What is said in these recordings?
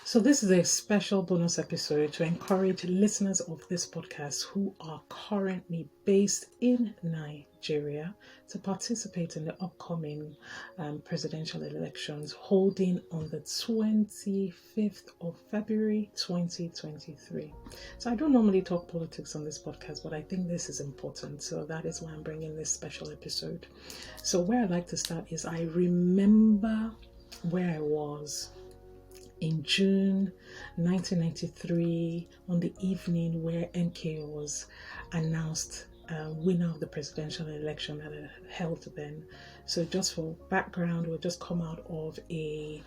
So, this is a special bonus episode to encourage listeners of this podcast who are currently based in Nigeria to participate in the upcoming presidential elections holding on the 25th of February 2023. So, I don't normally talk politics on this podcast, but I think this is important. So, that is why I'm bringing this special episode. So, where I'd like to start is I remember where I was in June 1993 on the evening where MK was announced winner of the presidential election that I held then. So just for background, we just come out of we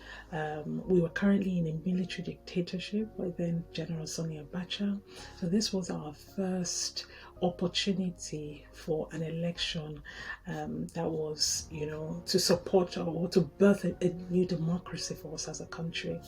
were currently in a military dictatorship by then General Sani Abacha. So this was our first opportunity for an election that was, to support or to birth a new democracy for us as a country.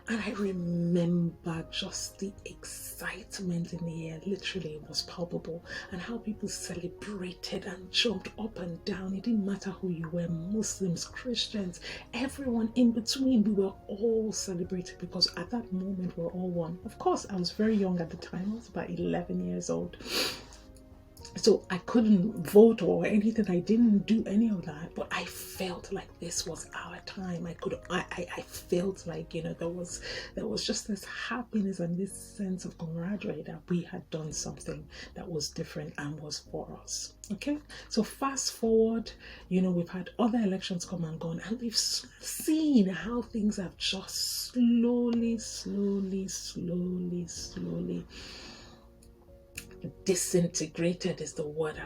And I remember just the excitement in the air, literally it was palpable, and how people celebrated and jumped up and down. It didn't matter who you were, Muslims, Christians, everyone in between. We were all celebrating because at that moment we're all one. Of course, I was very young at the time. I was about 11 years old. So I couldn't vote or anything. I didn't do any of that, but I felt like this was our time. I felt like, there was just this happiness and this sense of camaraderie that we had done something that was different and was for us. Okay. So fast forward, we've had other elections come and gone, and we've seen how things have just slowly disintegrated is the word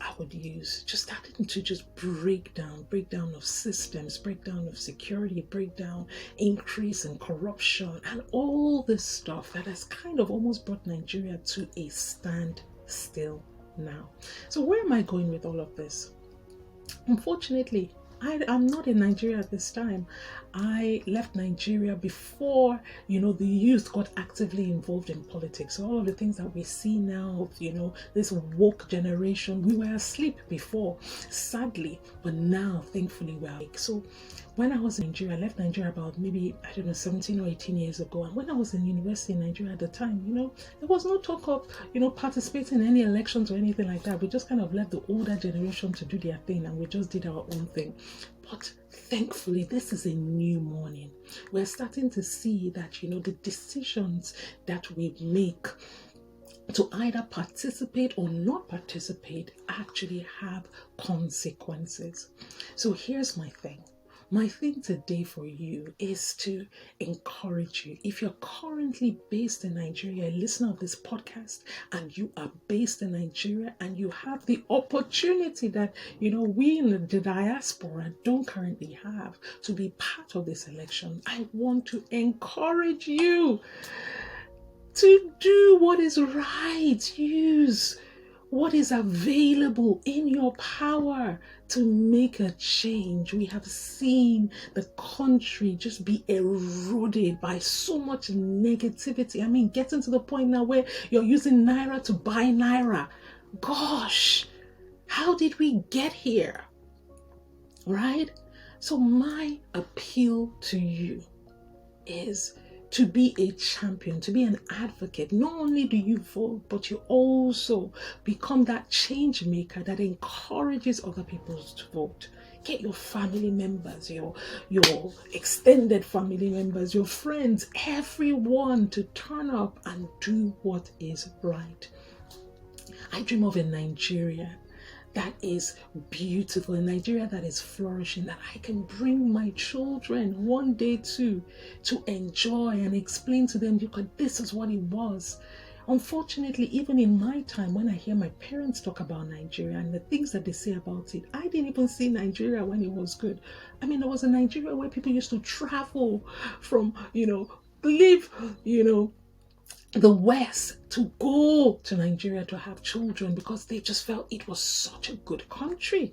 I would use. Just starting to just breakdown of systems, breakdown of security, breakdown, increase in corruption, and all this stuff that has kind of almost brought Nigeria to a standstill now. So where am I going with all of this? Unfortunately, I'm not in Nigeria at this time. I left Nigeria before, the youth got actively involved in politics. So all of the things that we see now, this woke generation, we were asleep before, sadly, but now, thankfully, we're awake. So when I was in Nigeria, I left Nigeria about maybe, 17 or 18 years ago. And when I was in university in Nigeria at the time, there was no talk of, participating in any elections or anything like that. We just kind of let the older generation to do their thing, and we just did our own thing. But thankfully, this is a new morning. We're starting to see that, the decisions that we make to either participate or not participate actually have consequences. So here's my thing. My thing today for you is to encourage you. If you're currently based in Nigeria, a listener of this podcast, and you are based in Nigeria and you have the opportunity that, we in the diaspora don't currently have to be part of this election, I want to encourage you to do what is right. Use what is available in your power to make a change. We have seen the country just be eroded by so much negativity. I mean, getting to the point now where you're using Naira to buy Naira. Gosh, how did we get here? Right? So my appeal to you is to be a champion, to be an advocate. Not only do you vote, but you also become that change maker that encourages other people to vote. Get your family members, your extended family members, your friends, everyone to turn up and do what is right. I dream of a Nigeria that is beautiful, a Nigeria that is flourishing, that I can bring my children one day to enjoy and explain to them, this is what it was. Unfortunately, even in my time, when I hear my parents talk about Nigeria and the things that they say about it, I didn't even see Nigeria when it was good. I mean, there was a Nigeria where people used to travel from, live, the West to go to Nigeria to have children because they just felt it was such a good country,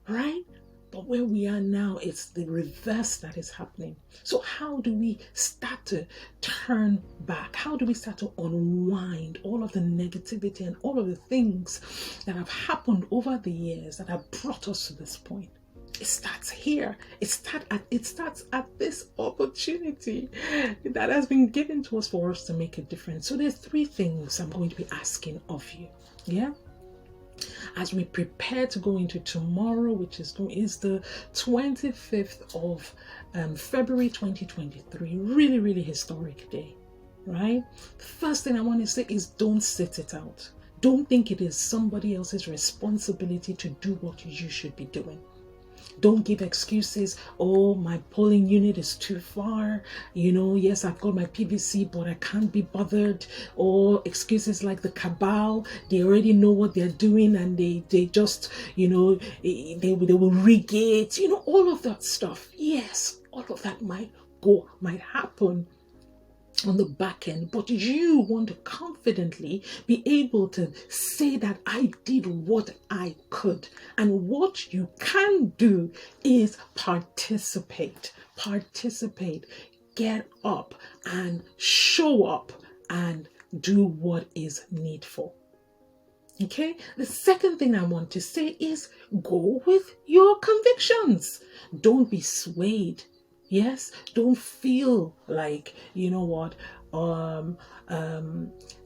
right? But where we are now, it's the reverse that is happening. So how do we start to turn back? How do we start to unwind all of the negativity and all of the things that have happened over the years that have brought us to this point? It starts here. It starts at this opportunity that has been given to us for us to make a difference. So there's 3 things I'm going to be asking of you. Yeah. As we prepare to go into tomorrow, which is the 25th of February 2023, really, really historic day, right? The first thing I want to say is don't sit it out. Don't think it is somebody else's responsibility to do what you should be doing. Don't give excuses. Oh, my polling unit is too far. Yes, I've got my PVC, but I can't be bothered. Or excuses like the cabal. They already know what they're doing, and they just, they will rig it. All of that stuff. Yes, all of that might happen on the back end, but you want to confidently be able to say that I did what I could. And what you can do is participate, get up and show up and do what is needful. Okay, the second thing I want to say is go with your convictions. Don't be swayed. Yes, don't feel like,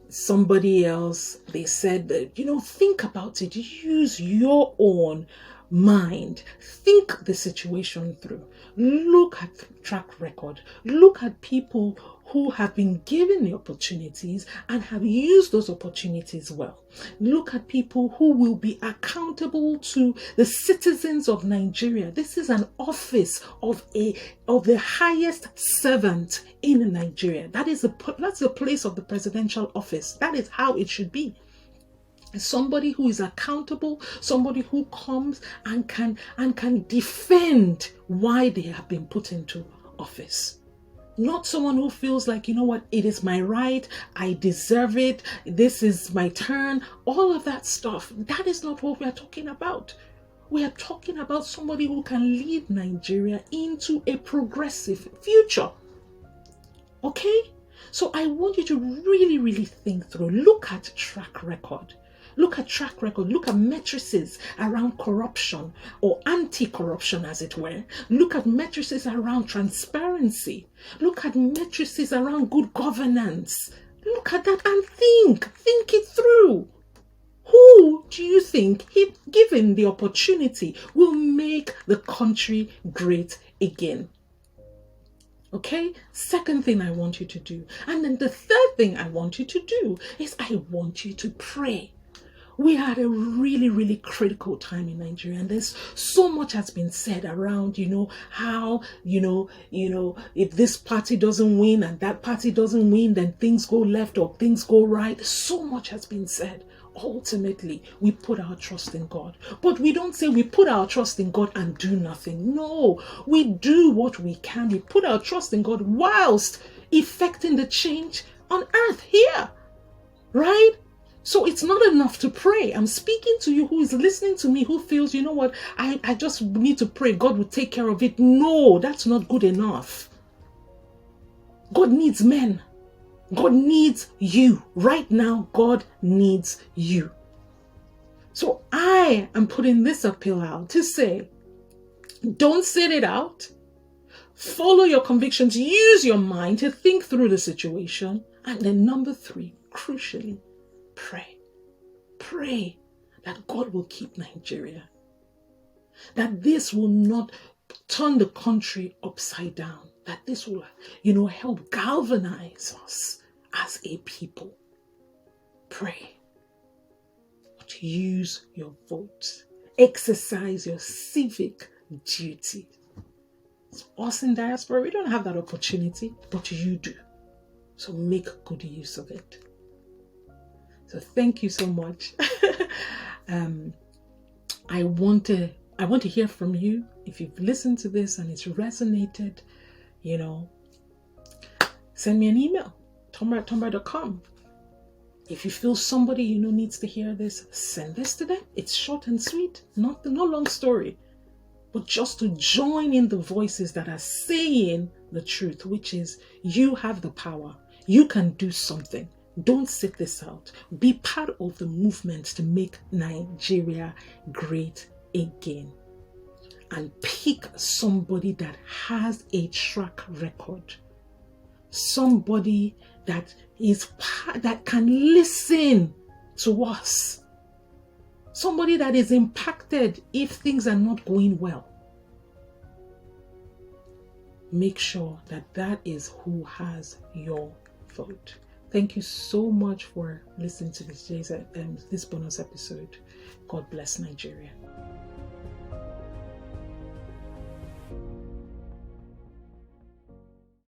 somebody else, they said that, think about it. Use your own mind. Think the situation through. Look at track record. Look at people who have been given the opportunities and have used those opportunities well. Look at people who will be accountable to the citizens of Nigeria. This is an office of the highest servant in Nigeria. That's the place of the presidential office. That is how it should be. Somebody who is accountable, somebody who comes and can defend why they have been put into office. Not someone who feels like, it is my right, I deserve it, this is my turn, all of that stuff. That is not what we are talking about. We are talking about somebody who can lead Nigeria into a progressive future. Okay? So I want you to really, really think through. Look at track record. Look at matrices around corruption or anti-corruption, as it were. Look at matrices around transparency. Look at matrices around good governance. Look at that and think it through. Who do you think, if given the opportunity, will make the country great again? Okay, second thing I want you to do. And then the third thing I want you to do is I want you to pray. We are at a really, really critical time in Nigeria, and there's so much has been said around, how, if this party doesn't win and that party doesn't win, then things go left or things go right. So much has been said. Ultimately, we put our trust in God. But we don't say we put our trust in God and do nothing. No, we do what we can. We put our trust in God whilst effecting the change on earth here. Right? So it's not enough to pray. I'm speaking to you who is listening to me, who feels, I just need to pray. God will take care of it. No, that's not good enough. God needs men. God needs you. Right now, God needs you. So I am putting this appeal out to say, don't sit it out. Follow your convictions. Use your mind to think through the situation. And then number 3, crucially, pray. Pray that God will keep Nigeria. That this will not turn the country upside down. That this will, help galvanize us as a people. Pray. But use your vote. Exercise your civic duty. Us in diaspora, we don't have that opportunity, but you do. So make good use of it. So thank you so much. I want to hear from you. If you've listened to this and it's resonated, send me an email, tomra@tomra.com. If you feel somebody needs to hear this, send this to them. It's short and sweet, no long story, but just to join in the voices that are saying the truth, which is you have the power. You can do something. Don't sit this out. Be part of the movement to make Nigeria great again. and pick somebody that has a track record, somebody that that can listen to us, somebody that is impacted if things are not going well. Make sure that that is who has your vote. Thank you so much for listening to this bonus episode. God bless Nigeria.